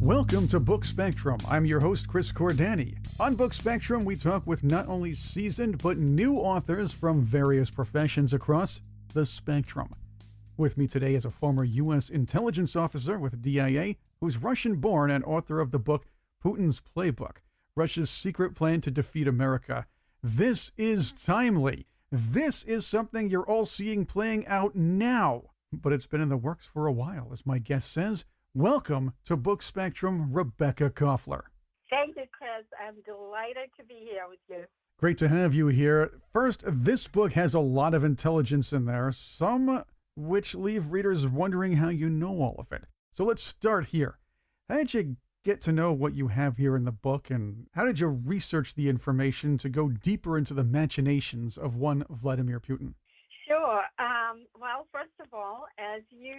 Welcome to Book Spectrum. I'm your host, Chris Cordani. On Book Spectrum, we talk with not only seasoned but new authors from various professions across the spectrum. With me today is a former U.S. intelligence officer with DIA who's Russian-born and author of the book Putins Playbook, Russia's Secret Plan to Defeat America. This is timely. This is something you're all seeing playing out now, but it's been in the works for a while, as my guest says. Welcome to Book Spectrum, Rebekah Koffler. Thank you, Chris. I'm delighted to be here with you. Great to have you here. First, this book has a lot of intelligence in there, some which leave readers wondering how you know all of it. So let's start here. How did you get to know what you have here in the book, and how did you research the information to go deeper into the machinations of one Vladimir Putin? Sure. Well, first of all, as you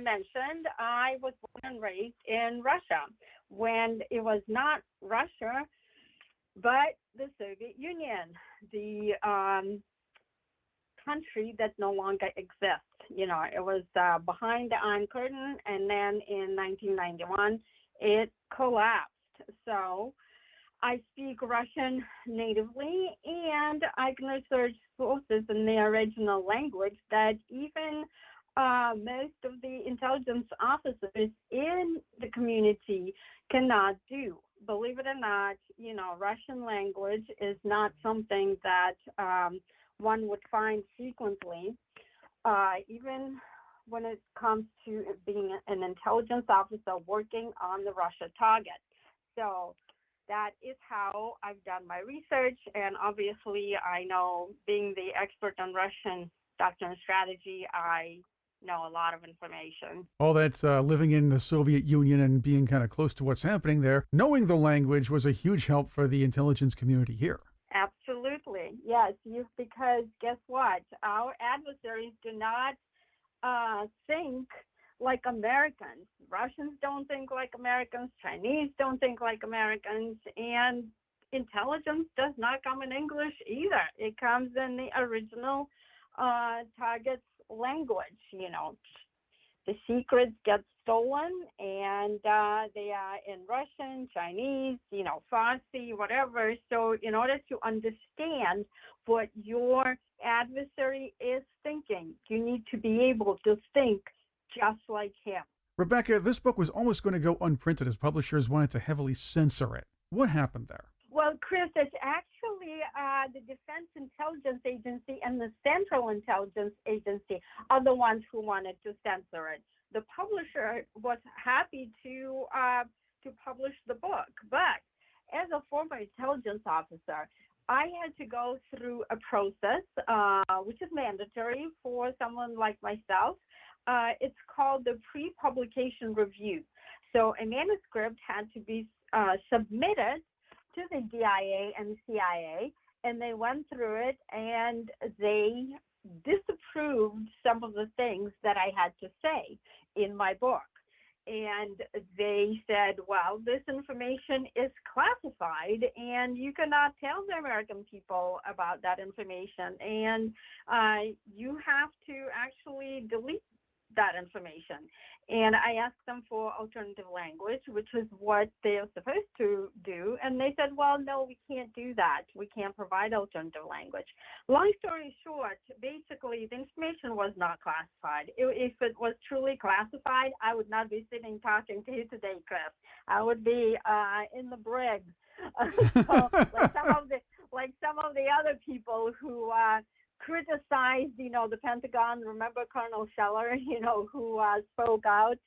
mentioned, I was born and raised in Russia when it was not Russia, but the Soviet Union, the country that no longer exists. You know, it was behind the Iron Curtain, and then in 1991, it collapsed. So I speak Russian natively, and I can research sources in the original language that even most of the intelligence officers in the community cannot do. Believe it or not, you know, Russian language is not something that one would find frequently, even when it comes to being an intelligence officer working on the Russia target. So that is how I've done my research, and obviously I know, being the expert on Russian doctrine and strategy, I know a lot of information. All that living in the Soviet Union and being kind of close to what's happening there, knowing the language was a huge help for the intelligence community here. Absolutely, yes, because guess what? Our adversaries do not think like Americans. Russians don't think like Americans. Chinese don't think like Americans. And intelligence does not come in English either. It comes in the original target's language. You know, the secrets get stolen, and they are in Russian, Chinese, you know, Farsi, whatever. So in order to understand what your adversary is thinking, you need to be able to think just like him. Rebekah, this book was almost going to go unprinted as publishers wanted to heavily censor it. What happened there? Well, Chris, it's actually the Defense Intelligence Agency and the Central Intelligence Agency are the ones who wanted to censor it. The publisher was happy to publish the book, but as a former intelligence officer, I had to go through a process, which is mandatory for someone like myself. It's called the pre-publication review. So a manuscript had to be submitted to the DIA and CIA, and they went through it, and they disapproved some of the things that I had to say in my book. And they said, well, this information is classified, and you cannot tell the American people about that information, and you have to actually delete that information. And I asked them for alternative language, which is what they're supposed to do. And they said, well, no, we can't do that. We can't provide alternative language. Long story short, basically, the information was not classified. If it was truly classified, I would not be sitting talking to you today, Chris. I would be in the brig. So, like some of the other people who criticized, you know, the Pentagon. Remember Colonel Scheller, you know, who spoke out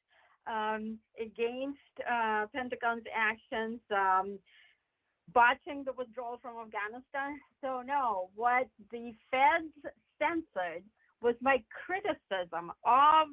against Pentagon's actions, botching the withdrawal from Afghanistan. So no, what the feds censored was my criticism of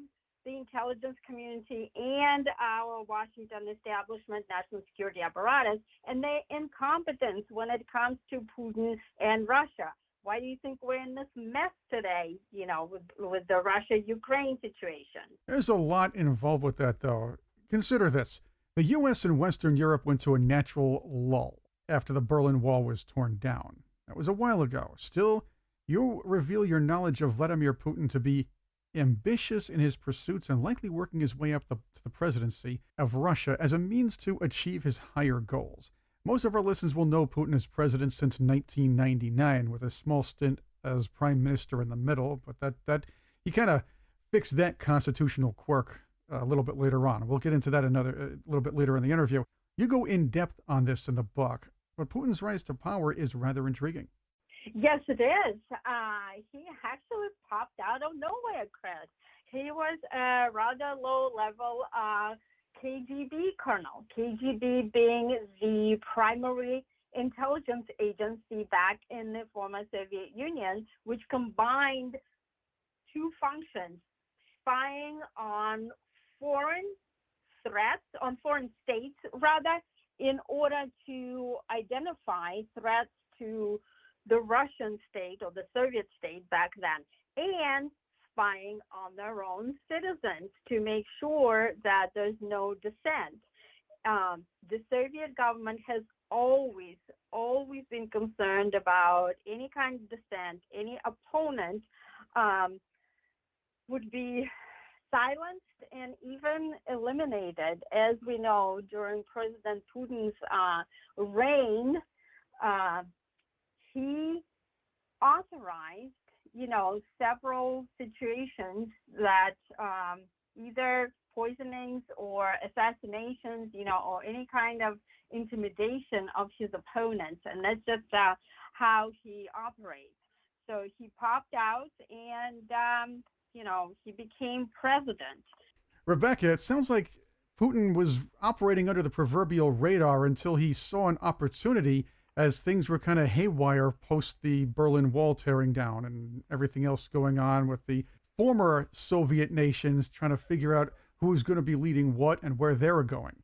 the intelligence community and our Washington establishment, national security apparatus, and their incompetence when it comes to Putin and Russia. Why do you think we're in this mess today, you know, with the Russia-Ukraine situation? There's a lot involved with that, though. Consider this. The U.S. and Western Europe went to a natural lull after the Berlin Wall was torn down. That was a while ago. Still, you reveal your knowledge of Vladimir Putin to be ambitious in his pursuits and likely working his way up to the presidency of Russia as a means to achieve his higher goals. Most of our listeners will know Putin as president since 1999, with a small stint as prime minister in the middle, but that he kind of fixed that constitutional quirk a little bit later on. We'll get into that a little bit later in the interview. You go in depth on this in the book, but Putin's rise to power is rather intriguing. Yes, it is. He actually popped out of nowhere, Chris. He was a rather low-level KGB colonel, KGB being the primary intelligence agency back in the former Soviet Union, which combined two functions: spying on foreign threats, on foreign states, rather, in order to identify threats to the Russian state or the Soviet state back then, and spying on their own citizens to make sure that there's no dissent. The Soviet government has always been concerned about any kind of dissent. Any opponent would be silenced and even eliminated. As we know, during President Putin's reign, he authorized, several situations that either poisonings or assassinations, or any kind of intimidation of his opponents. And that's just how he operates. So he popped out and, he became president. Rebekah, it sounds like Putin was operating under the proverbial radar until he saw an opportunity as things were kind of haywire post the Berlin Wall tearing down and everything else going on with the former Soviet nations trying to figure out who's going to be leading what and where they were going.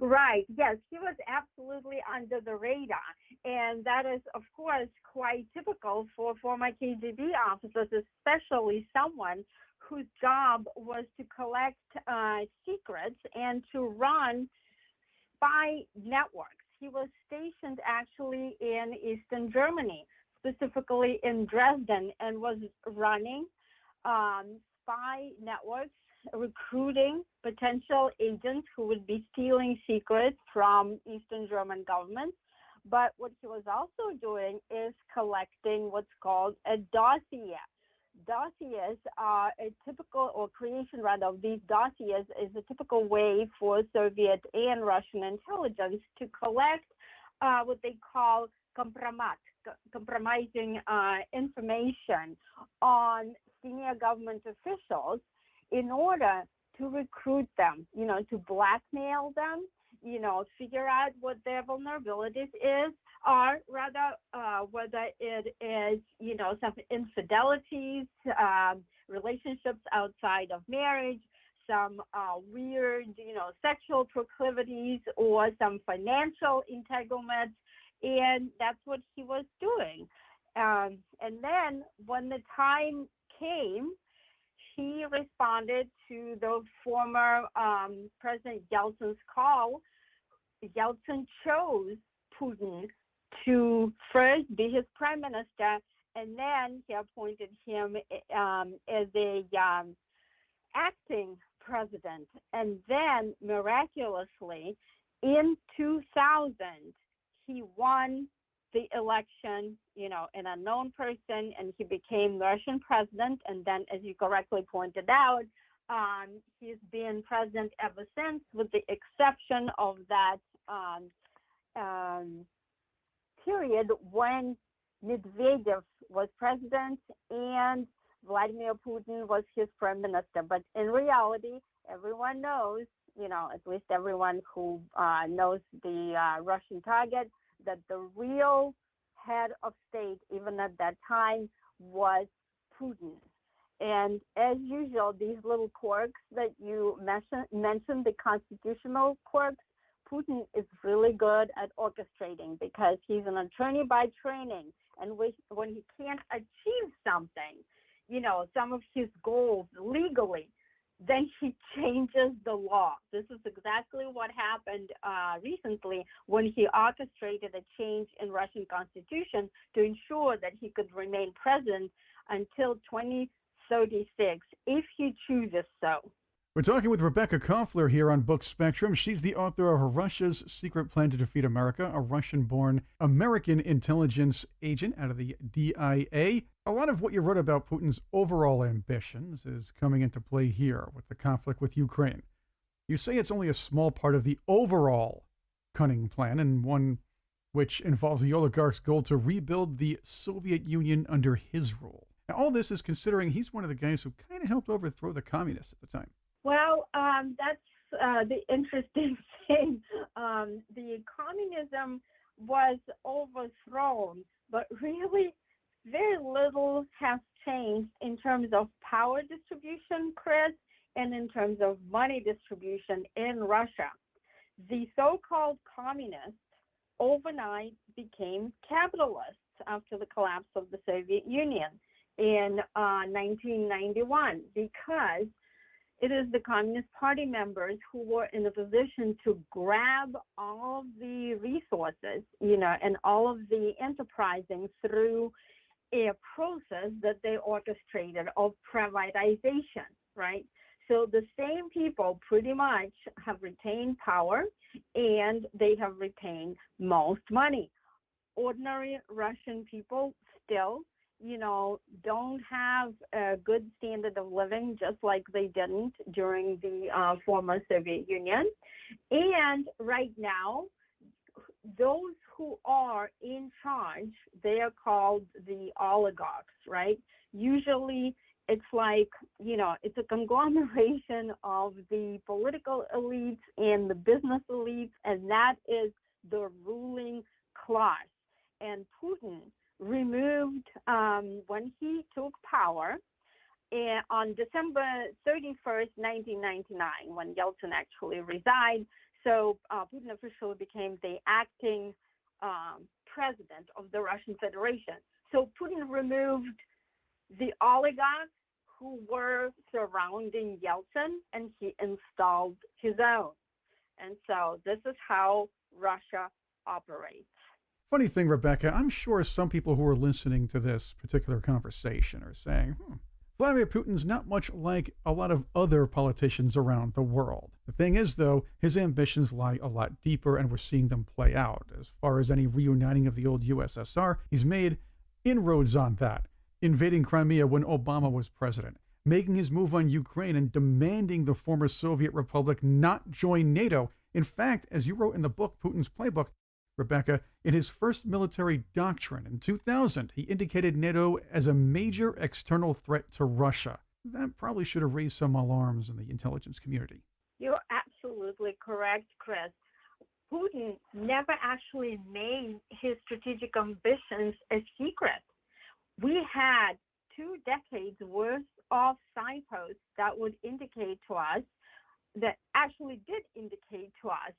Right. Yes, he was absolutely under the radar. And that is, of course, quite typical for former KGB officers, especially someone whose job was to collect secrets and to run spy networks. He was stationed actually in Eastern Germany, specifically in Dresden, and was running spy networks, recruiting potential agents who would be stealing secrets from Eastern German governments. But what he was also doing is collecting what's called a dossier. Dossiers are a typical, or creation rather, of these dossiers is a typical way for Soviet and Russian intelligence to collect what they call compromising information on senior government officials in order to recruit them, to blackmail them, figure out what their vulnerabilities are, rather, whether it is, some infidelities, relationships outside of marriage, some weird, sexual proclivities, or some financial entanglements. And that's what he was doing. And then when the time came, he responded to the former President Yeltsin's call. Yeltsin chose Putin to first be his prime minister, and then he appointed him as a acting president. And then, miraculously, in 2000, he won the election, an unknown person, and he became Russian president. And then, as you correctly pointed out, he's been president ever since, with the exception of that period when Medvedev was president and Vladimir Putin was his prime minister. But in reality, everyone knows, at least everyone who knows the Russian target, that the real head of state, even at that time, was Putin. And as usual, these little quirks that you mentioned, the constitutional quirks, Putin is really good at orchestrating because he's an attorney by training. And when he can't achieve something, some of his goals legally, then he changes the law. This is exactly what happened recently when he orchestrated a change in Russian constitution to ensure that he could remain president until 2030. 36 if he chooses so. We're talking with Rebekah Koffler here on Book Spectrum. She's the author of Russia's Secret Plan to Defeat America, a Russian-born American intelligence agent out of the DIA. A lot of what you wrote about Putin's overall ambitions is coming into play here with the conflict with Ukraine. You say it's only a small part of the overall cunning plan, and one which involves the oligarch's goal to rebuild the Soviet Union under his rule. Now, all this is considering he's one of the guys who kind of helped overthrow the communists at the time. Well, that's the interesting thing. The communism was overthrown, but really very little has changed in terms of power distribution, Chris, and in terms of money distribution in Russia. The so-called communists overnight became capitalists after the collapse of the Soviet Union in 1991 because it is the Communist Party members who were in a position to grab all of the resources, and all of the enterprising through a process that they orchestrated of privatization, right? So the same people pretty much have retained power and they have retained most money. Ordinary Russian people still don't have a good standard of living, just like they didn't during the former Soviet Union. And right now, those who are in charge, they are called the oligarchs, right? Usually it's like, it's a conglomeration of the political elites and the business elites, and that is the ruling class. And Putin removed, when he took power on December 31st, 1999, when Yeltsin actually resigned. So Putin officially became the acting president of the Russian Federation. So Putin removed the oligarchs who were surrounding Yeltsin, and he installed his own. And so this is how Russia operates. Funny thing, Rebekah, I'm sure some people who are listening to this particular conversation are saying, Vladimir Putin's not much like a lot of other politicians around the world. The thing is, though, his ambitions lie a lot deeper, and we're seeing them play out. As far as any reuniting of the old USSR, he's made inroads on that, invading Crimea when Obama was president, making his move on Ukraine and demanding the former Soviet republic not join NATO. In fact, as you wrote in the book, Putins Playbook, Rebekah, in his first military doctrine in 2000, he indicated NATO as a major external threat to Russia. That probably should have raised some alarms in the intelligence community. You're absolutely correct, Chris. Putin never actually made his strategic ambitions a secret. We had 2 decades worth of signposts that would indicate to us, that actually did indicate to us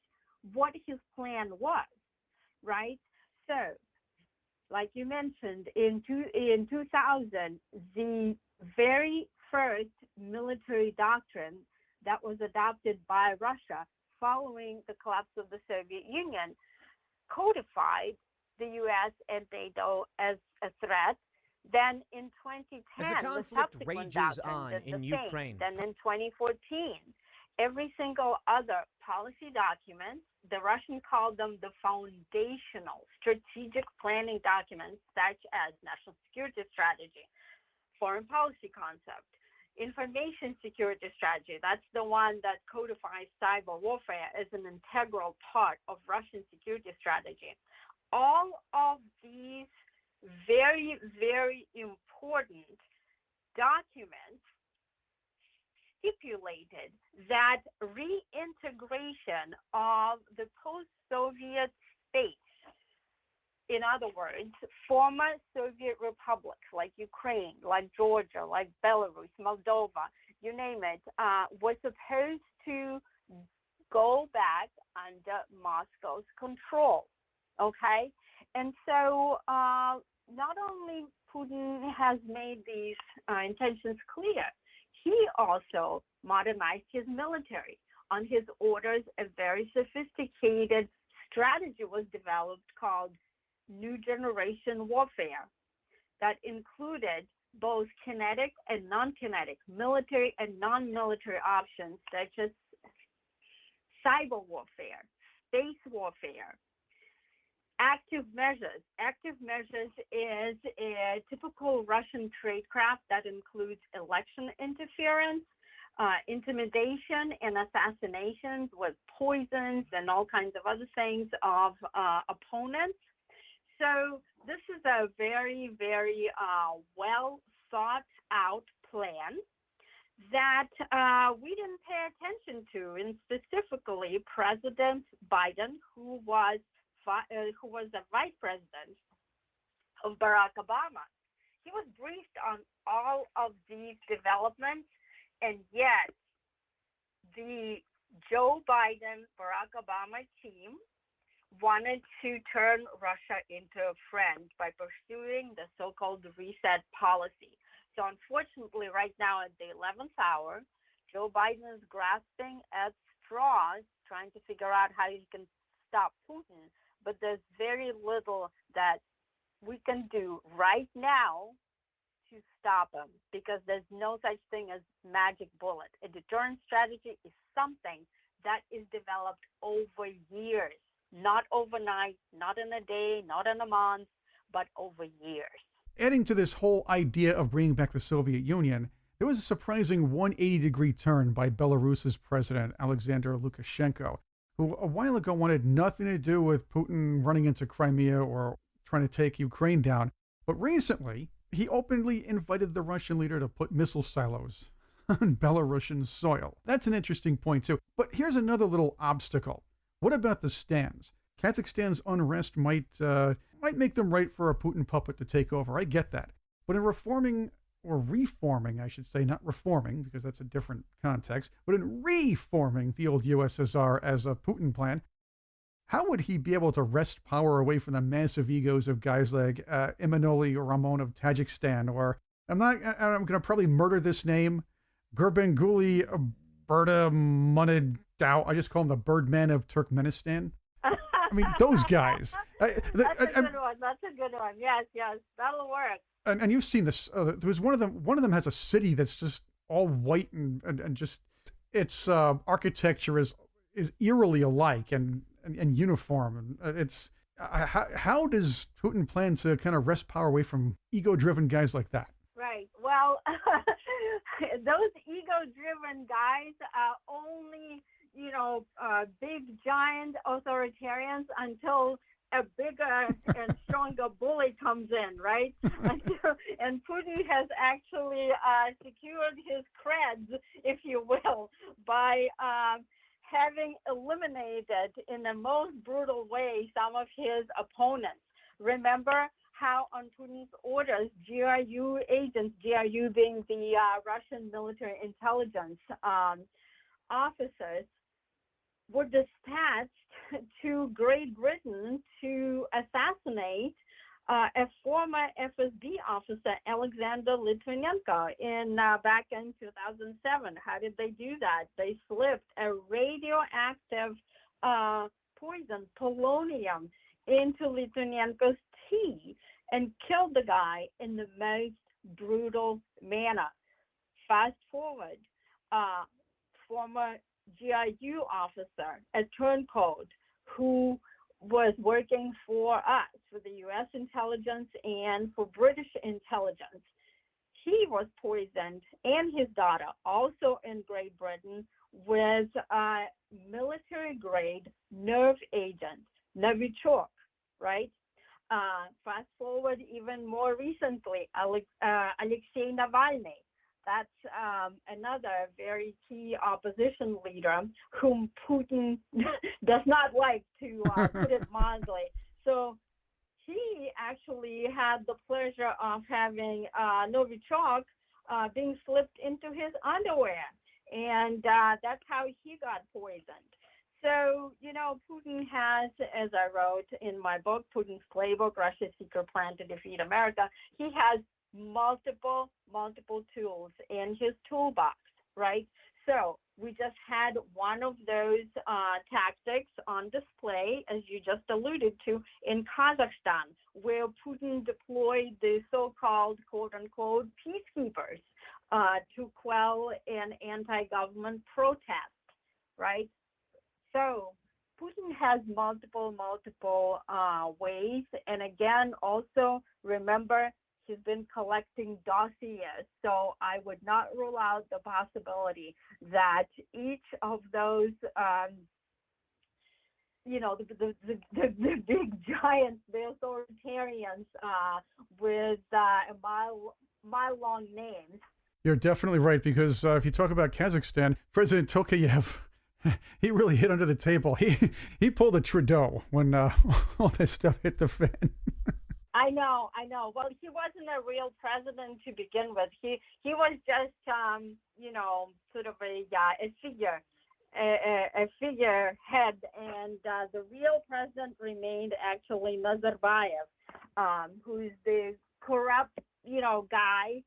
what his plan was. Right? So, like you mentioned, in 2000, the very first military doctrine that was adopted by Russia following the collapse of the Soviet Union codified the U.S. and NATO as a threat. Then in 2010, as the conflict rages on in Ukraine. Then in 2014, every single other policy document, the Russians called them the foundational strategic planning documents, such as national security strategy, foreign policy concept, information security strategy. That's the one that codifies cyber warfare as an integral part of Russian security strategy. All of these very, very important documents stipulated that reintegration of the post-Soviet states, in other words, former Soviet republics like Ukraine, like Georgia, like Belarus, Moldova, you name it, was supposed to go back under Moscow's control, okay? And so not only Putin has made these intentions clear, he also modernized his military. On his orders, a very sophisticated strategy was developed called New Generation Warfare that included both kinetic and non-kinetic, military and non-military options such as cyber warfare, space warfare, active measures. Active measures is a typical Russian tradecraft that includes election interference, intimidation and assassinations with poisons and all kinds of other things of opponents. So this is a very, very well thought out plan that we didn't pay attention to, and specifically President Biden, who was the vice president of Barack Obama. He was briefed on all of these developments, and yet the Joe Biden, Barack Obama team wanted to turn Russia into a friend by pursuing the so-called reset policy. So unfortunately, right now at the 11th hour, Joe Biden is grasping at straws, trying to figure out how he can stop Putin. But there's very little that we can do right now to stop him, because there's no such thing as magic bullet. A deterrence strategy is something that is developed over years, not overnight, not in a day, not in a month, but over years. Adding to this whole idea of bringing back the Soviet Union, there was a surprising 180-degree turn by Belarus's president, Alexander Lukashenko, who a while ago wanted nothing to do with Putin running into Crimea or trying to take Ukraine down. But recently, he openly invited the Russian leader to put missile silos on Belarusian soil. That's an interesting point, too. But here's another little obstacle. What about the stands? Kazakhstan's unrest might make them right for a Putin puppet to take over. I get that. But in reforming, I should say, not reforming, because that's a different context, but in reforming the old USSR as a Putin plan, how would he be able to wrest power away from the massive egos of guys like Imanoli Ramon of Tajikistan, or I'm going to probably murder this name, Gurbanguly Berta Munadao. I just call him the Birdman of Turkmenistan. I mean, those guys. That's a good one. That's a good one. Yes, that'll work. And you've seen this. There was one of them. One of them has a city that's just all white and just its architecture is eerily alike and uniform. And it's how does Putin plan to kind of wrest power away from ego-driven guys like that? Right. Well, those ego-driven guys are only big giant authoritarians until a bigger and stronger bully comes in, right? And Putin has actually secured his creds, if you will, by having eliminated in the most brutal way some of his opponents. Remember how on Putin's orders, GRU agents, GRU being the Russian military intelligence officers, were dispatched to Great Britain to assassinate a former FSB officer, Alexander Litvinenko, back in 2007. How did they do that? They slipped a radioactive poison, polonium, into Litvinenko's tea and killed the guy in the most brutal manner. Fast forward, former GIU officer, a turncoat, who was working for us, for the U.S. intelligence and for British intelligence. He was poisoned, and his daughter, also in Great Britain, with a military-grade nerve agent, Novichok, right? Fast forward even more recently, Alexei Navalny. That's another very key opposition leader whom Putin does not like, to put it mildly. So he actually had the pleasure of having Novichok being slipped into his underwear, and that's how he got poisoned. So, Putin has, as I wrote in my book, Putins Playbook, Russia's Secret Plan to Defeat America, he has multiple tools in his toolbox, right? So we just had one of those tactics on display, as you just alluded to, in Kazakhstan, where Putin deployed the so-called quote-unquote peacekeepers to quell an anti-government protest, right? So Putin has multiple ways. And again, also remember, he's been collecting dossiers. So I would not rule out the possibility that each of those, the big giants, the authoritarians with mile-long names. You're definitely right, because if you talk about Kazakhstan, President Tokayev, he really hit under the table. He pulled a Trudeau when all this stuff hit the fan. I know. Well, he wasn't a real president to begin with. He was just, sort of a figurehead, and the real president remained actually Nazarbayev, who's the corrupt, guy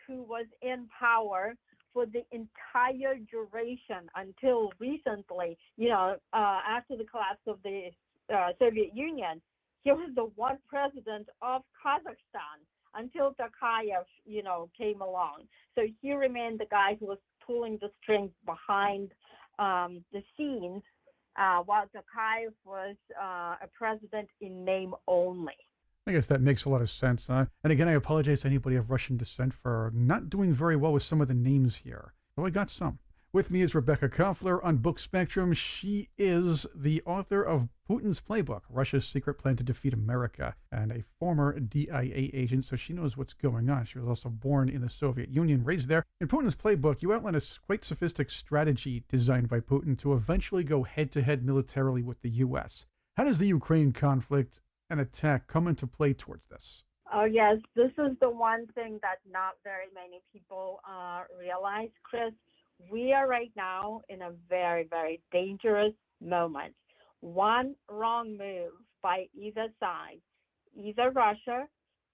who was in power for the entire duration until recently, after the collapse of the Soviet Union. He was the one president of Kazakhstan until Tokayev, came along. So he remained the guy who was pulling the strings behind the scenes, while Tokayev was a president in name only. I guess that makes a lot of sense. And again, I apologize to anybody of Russian descent for not doing very well with some of the names here, though I got some. With me is Rebekah Koffler on Book Spectrum. She is the author of Putins Playbook, Russia's Secret Plan to Defeat America, and a former DIA agent, so she knows what's going on. She was also born in the Soviet Union, raised there. In Putins Playbook, you outline a quite sophisticated strategy designed by Putin to eventually go head-to-head militarily with the U.S. How does the Ukraine conflict and attack come into play towards this? Oh, yes. This is the one thing that not very many people realize, Chris. We are right now in a very, very dangerous moment. One wrong move by either side, either Russia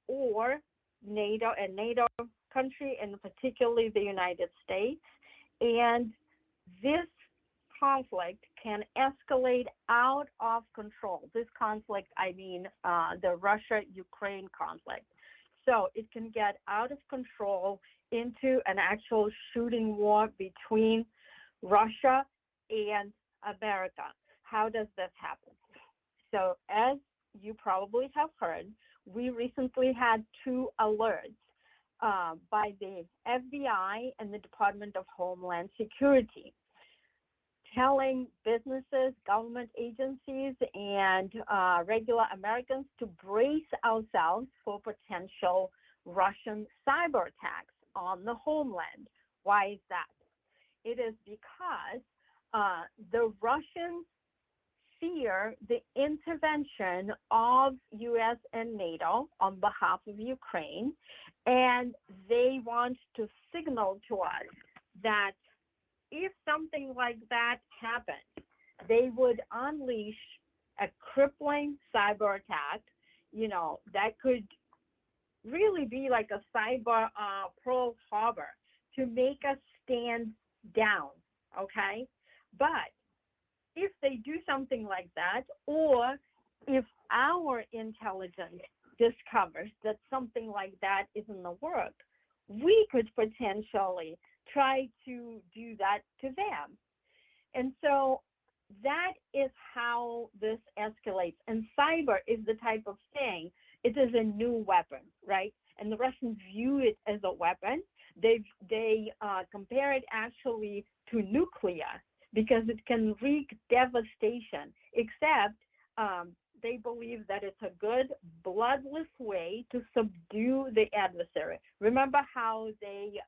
or NATO, a NATO country, and particularly the United States, and this conflict can escalate out of control. This conflict, I mean the Russia-Ukraine conflict. So it can get out of control into an actual shooting war between Russia and America. How does this happen? So as you probably have heard, we recently had 2 alerts by the FBI and the Department of Homeland Security, telling businesses, government agencies, and regular Americans to brace ourselves for potential Russian cyber attacks on the homeland. Why is that? It is because the Russians fear the intervention of U.S. and NATO on behalf of Ukraine, and they want to signal to us that if something like that happened, they would unleash a crippling cyber attack, that could really be like a cyber Pearl Harbor to make us stand down, okay? But if they do something like that, or if our intelligence discovers that something like that is in the works, we could potentially try to do that to them. And so that is how this escalates. And cyber is the type of thing, it is a new weapon, right? And the Russians view it as a weapon. They compare it actually to nuclear because it can wreak devastation, except they believe that it's a good, bloodless way to subdue the adversary. Remember how they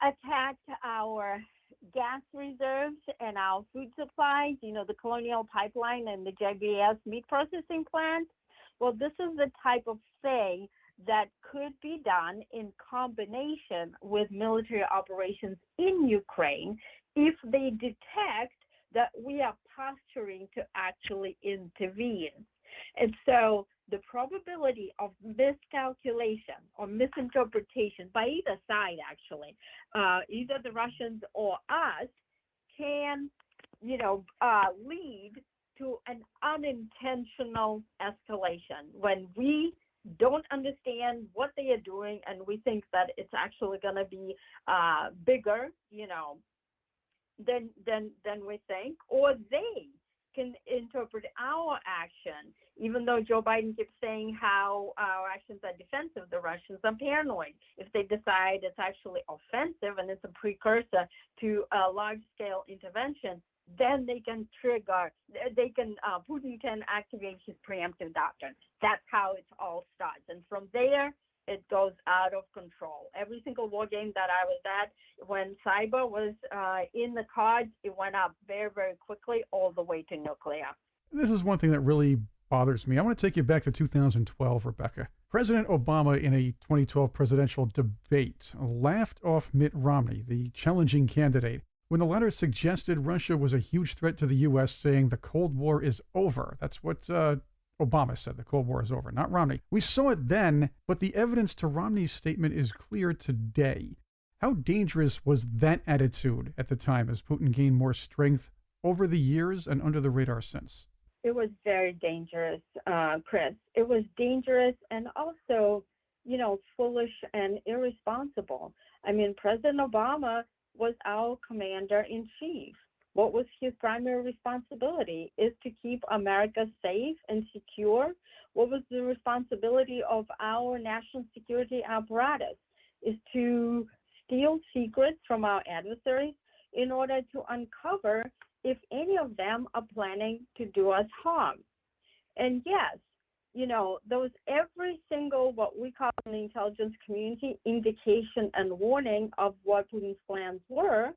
attacked our gas reserves and our food supplies, the Colonial Pipeline and the JBS meat processing plant? Well, this is the type of thing that could be done in combination with military operations in Ukraine if they detect that we are posturing to actually intervene. And so the probability of miscalculation or misinterpretation by either side, actually, either the Russians or us, can, lead to an unintentional escalation when we don't understand what they are doing and we think that it's actually going to be bigger, than we think, or they can interpret our action, even though Joe Biden keeps saying how our actions are defensive. The Russians are paranoid. If they decide it's actually offensive and it's a precursor to a large-scale intervention, then they can Putin can activate his preemptive doctrine. That's how it all starts. And from there, it goes out of control. Every single war game that I was at, when cyber was in the cards, it went up very, very quickly all the way to nuclear. This is one thing that really bothers me. I want to take you back to 2012, Rebekah. President Obama, in a 2012 presidential debate, laughed off Mitt Romney, the challenging candidate, when the latter suggested Russia was a huge threat to the U.S., saying the Cold War is over. That's what Obama said, the Cold War is over, not Romney. We saw it then, but the evidence to Romney's statement is clear today. How dangerous was that attitude at the time as Putin gained more strength over the years and under the radar since? It was very dangerous, Chris. It was dangerous and also, foolish and irresponsible. I mean, President Obama was our commander-in-chief. What was his primary responsibility? Is to keep America safe and secure. What was the responsibility of our national security apparatus? Is to steal secrets from our adversaries in order to uncover if any of them are planning to do us harm. And yes, there was every single, what we call in the intelligence community, indication and warning of what Putin's plans were.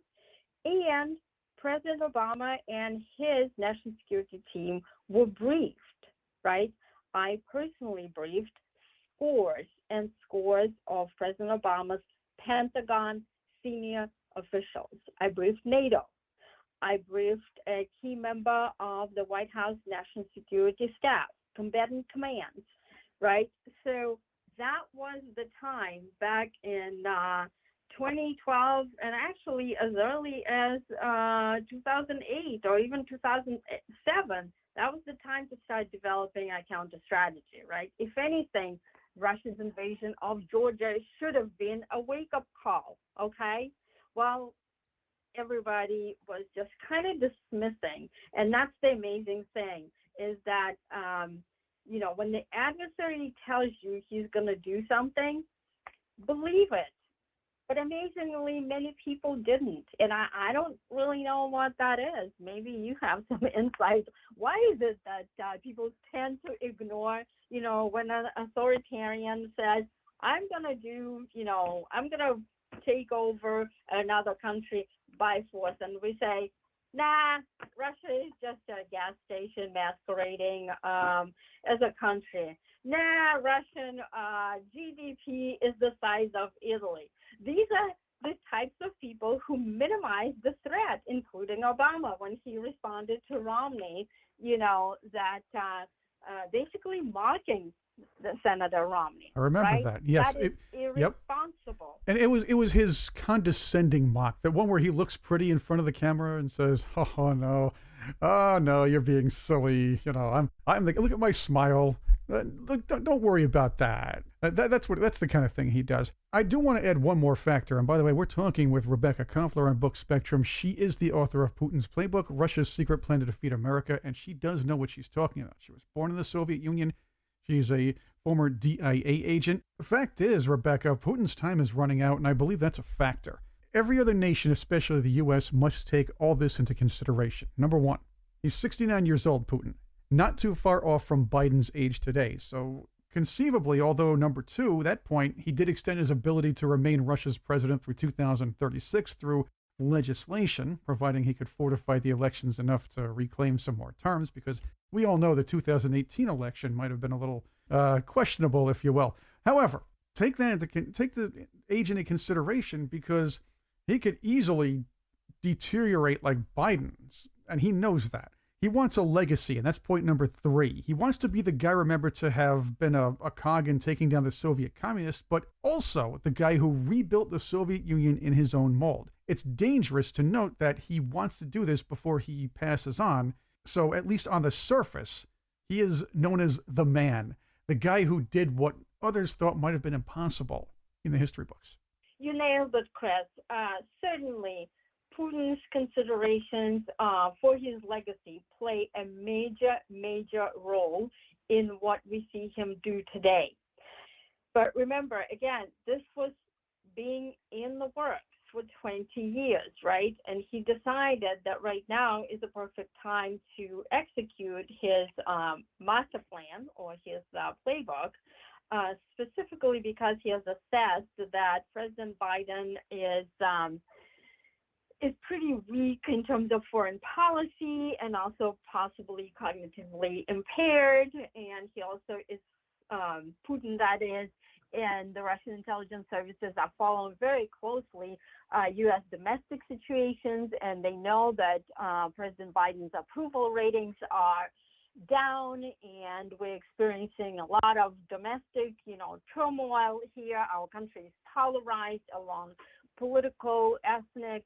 And President Obama and his national security team were briefed, right? I personally briefed scores and scores of President Obama's Pentagon senior officials. I briefed NATO. I briefed a key member of the White House National Security Staff, combatant commands, right? So that was the time back in 2012, and actually as early as 2008 or even 2007, that was the time to start developing a counter strategy, right? If anything, Russia's invasion of Georgia should have been a wake-up call, okay? Well, everybody was just kind of dismissing, and that's the amazing thing, is that, when the adversary tells you he's going to do something, believe it. But amazingly, many people didn't. And I don't really know what that is. Maybe you have some insight. Why is it that people tend to ignore, when an authoritarian says, I'm going to take over another country by force. And we say, nah, Russia is just a gas station masquerading as a country. Nah, Russian GDP is the size of Italy. These are the types of people who minimize the threat, including Obama when he responded to Romney, that basically mocking the Senator Romney. I remember right? that. Yes. That is irresponsible. And it was his condescending mock, that one where he looks pretty in front of the camera and says, "Oh no, you're being silly. I'm look at my smile. Look, don't worry about that." That's the kind of thing he does. I do want to add one more factor. And by the way, we're talking with Rebekah Koffler on Book Spectrum. She is the author of Putins Playbook, Russia's Secret Plan to Defeat America, and she does know what she's talking about. She was born in the Soviet Union. She's a former DIA agent. The fact is, Rebekah, Putin's time is running out, and I believe that's a factor. Every other nation, especially the U.S., must take all this into consideration. Number one, he's 69 years old, Putin. Not too far off from Biden's age today. So conceivably, although number two, that point, he did extend his ability to remain Russia's president through 2036 through legislation, providing he could fortify the elections enough to reclaim some more terms, because we all know the 2018 election might have been a little questionable, if you will. However, take the age into consideration, because he could easily deteriorate like Biden's, and he knows that. He wants a legacy, and that's point number 3. He wants to be the guy remembered to have been a cog in taking down the Soviet communists, but also the guy who rebuilt the Soviet Union in his own mold. It's dangerous to note that he wants to do this before he passes on, so at least on the surface, he is known as the man, the guy who did what others thought might have been impossible in the history books. You nailed it, Chris. Certainly, Putin's considerations for his legacy play a major role in what we see him do today. But remember, again, this was being in the works for 20 years, right? And he decided that right now is the perfect time to execute his master plan or his playbook, specifically because he has assessed that President Biden is pretty weak in terms of foreign policy and also possibly cognitively impaired. And he also is, Putin that is, and the Russian intelligence services are following very closely U.S. domestic situations, and they know that President Biden's approval ratings are down, and we're experiencing a lot of domestic, turmoil here. Our country is polarized along political, ethnic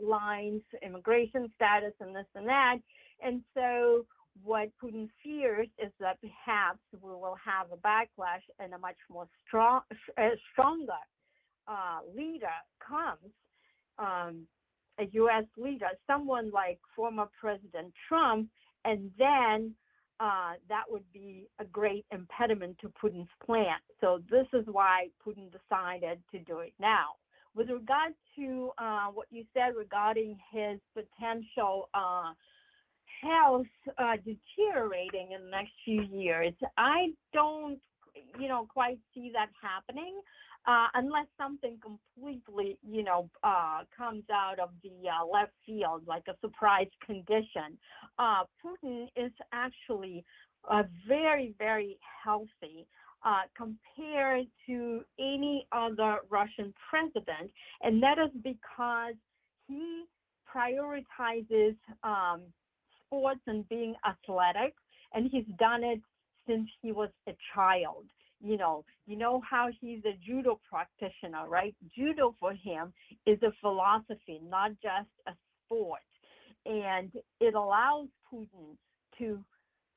lines, immigration status, and this and that. And so what Putin fears is that perhaps we will have a backlash and a much more stronger leader comes, a U.S. leader, someone like former President Trump, and then that would be a great impediment to Putin's plan. So this is why Putin decided to do it now. With regard to what you said regarding his potential health deteriorating in the next few years, I don't, quite see that happening unless something completely, comes out of the left field, like a surprise condition. Putin is actually very, very healthy compared to any other Russian president, and that is because he prioritizes sports and being athletic, and he's done it since he was a child. You know how he's a judo practitioner, right? Judo for him is a philosophy, not just a sport. And it allows Putin to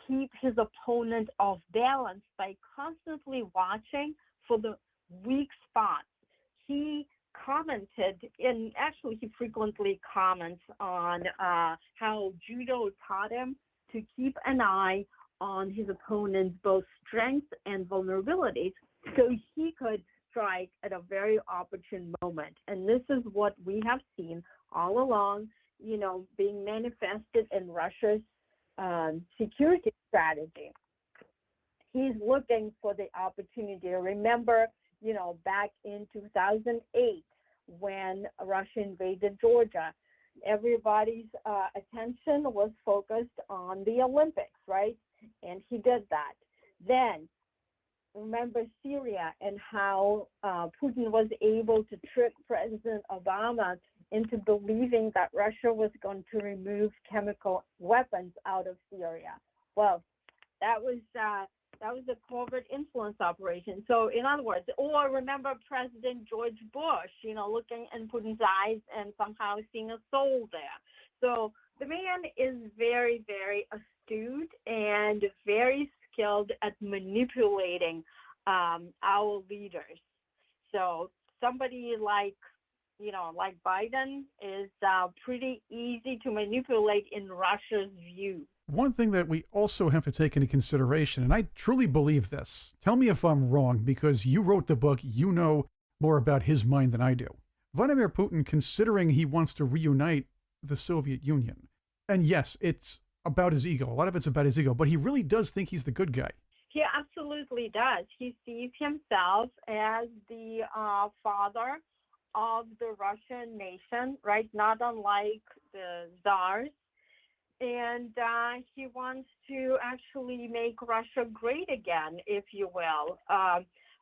keep his opponent off balance by constantly watching for the weak spots. He commented, and actually he frequently comments on how judo taught him to keep an eye on his opponent's both strengths and vulnerabilities so he could strike at a very opportune moment. And this is what we have seen all along, being manifested in Russia's security strategy. He's looking for the opportunity. Remember, back in 2008, when Russia invaded Georgia, everybody's attention was focused on the Olympics, right? And he did that. Then, remember Syria and how Putin was able to trick President Obama into believing that Russia was going to remove chemical weapons out of Syria. Well, that was a covert influence operation. So in other words, or remember President George Bush, looking in Putin's eyes and somehow seeing a soul there. So the man is very, very astute and very skilled at manipulating our leaders. So somebody like Biden is pretty easy to manipulate in Russia's view. One thing that we also have to take into consideration, and I truly believe this, tell me if I'm wrong, because you wrote the book, you know more about his mind than I do. Vladimir Putin, considering he wants to reunite the Soviet Union, and yes, it's about his ego, a lot of it's about his ego, but he really does think he's the good guy. He absolutely does. He sees himself as the father of the Russian nation, right? Not unlike the czars. And he wants to actually make Russia great again, if you will.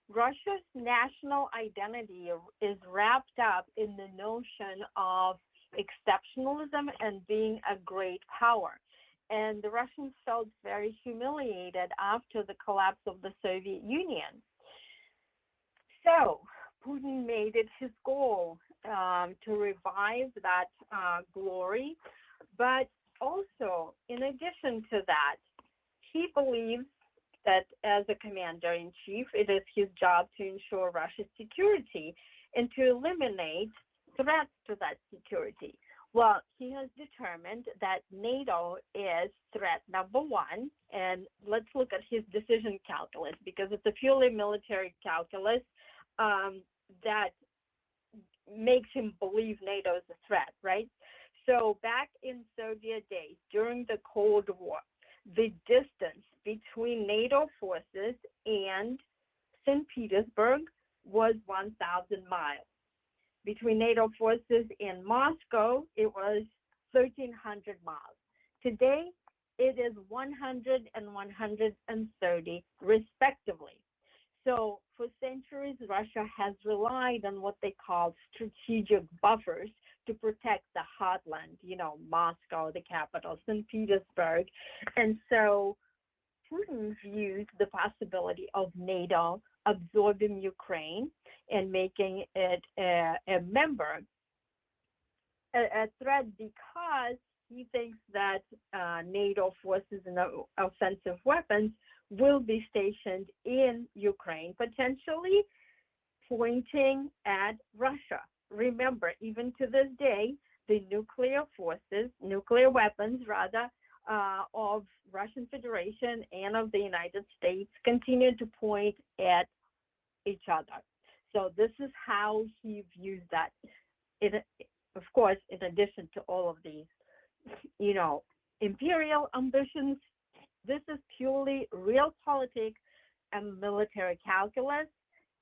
Russia's national identity is wrapped up in the notion of exceptionalism and being a great power. and the Russians felt very humiliated after the collapse of the Soviet Union. So Putin made it his goal to revive that glory, but also, in addition to that, he believes that as a commander-in-chief, it is his job to ensure Russia's security and to eliminate threats to that security. Well, he has determined that NATO is threat number one, and let's look at his decision calculus, because it's a purely military calculus that makes him believe NATO is a threat, right? So back in Soviet days, during the Cold War, the distance between NATO forces and St. Petersburg was 1,000 miles. Between NATO forces and Moscow, it was 1,300 miles. Today, it is 100 and 130, respectively. So for centuries, Russia has relied on what they call strategic buffers to protect the heartland, Moscow, the capital, St. Petersburg. And so Putin views the possibility of NATO absorbing Ukraine and making it a member, a threat, because he thinks that NATO forces and offensive weapons will be stationed in Ukraine, potentially pointing at Russia. Remember, even to this day, the nuclear weapons, of Russian Federation and of the United States continue to point at each other. So this is how he views that. Of course, in addition to all of these, imperial ambitions, this is purely realpolitik, and military calculus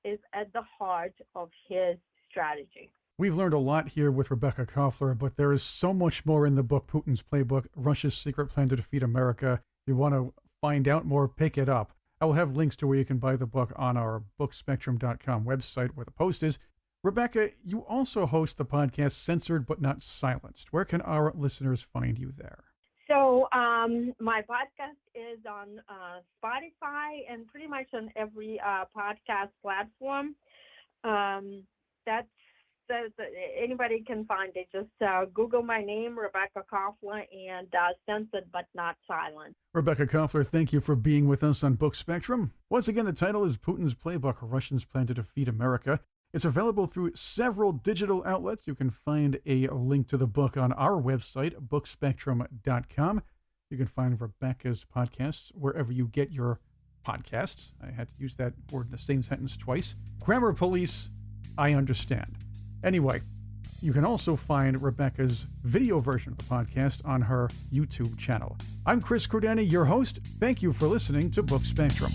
is at the heart of his strategy. We've learned a lot here with Rebekah Koffler, but there is so much more in the book, Putin's Playbook, Russia's Secret Plan to Defeat America. If you want to find out more, pick it up. I will have links to where you can buy the book on our bookspectrum.com website where the post is. Rebekah, you also host the podcast Censored But Not Silenced. Where can our listeners find you there? So my podcast is on Spotify and pretty much on every podcast platform. Anybody can find it. Just Google my name, Rebekah Koffler, and Censored But Not Silenced. Rebekah Koffler, thank you for being with us on Book Spectrum. Once again, the title is Putin's Playbook, Russia's Plan to Defeat America. It's available through several digital outlets. You can find a link to the book on our website, bookspectrum.com. You can find Rebekah's podcasts wherever you get your podcasts. I had to use that word in the same sentence twice. Grammar Police, I understand. Anyway, you can also find Rebekah's video version of the podcast on her YouTube channel. I'm Chris Cordani, your host. Thank you for listening to Book Spectrum.